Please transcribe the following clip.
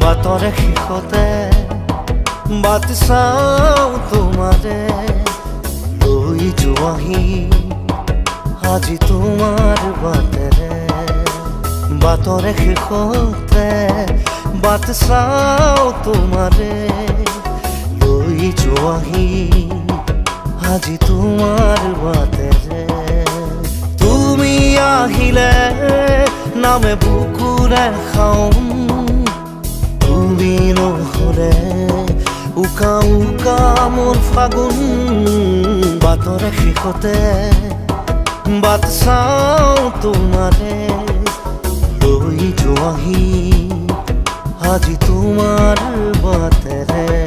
বাটৰে শেষতে বাট চাওঁ তোমাৰে লৈ যোৱাহি আজি তোমাৰ বাটেৰে বাটৰে শেষতে বাট চাওঁ তোমাৰে লৈ যোৱাহি আজি তোমাৰ বাটেৰে তুমি আহিলে নামে বুকুৰে খাওঁ তুমি নহ'লে উকা উকা মোৰ ফাগুন বাটৰে শেষতে বাট চাওঁ তোমাৰে লৈ যোৱাহি আজি তোমাৰ বাটেৰে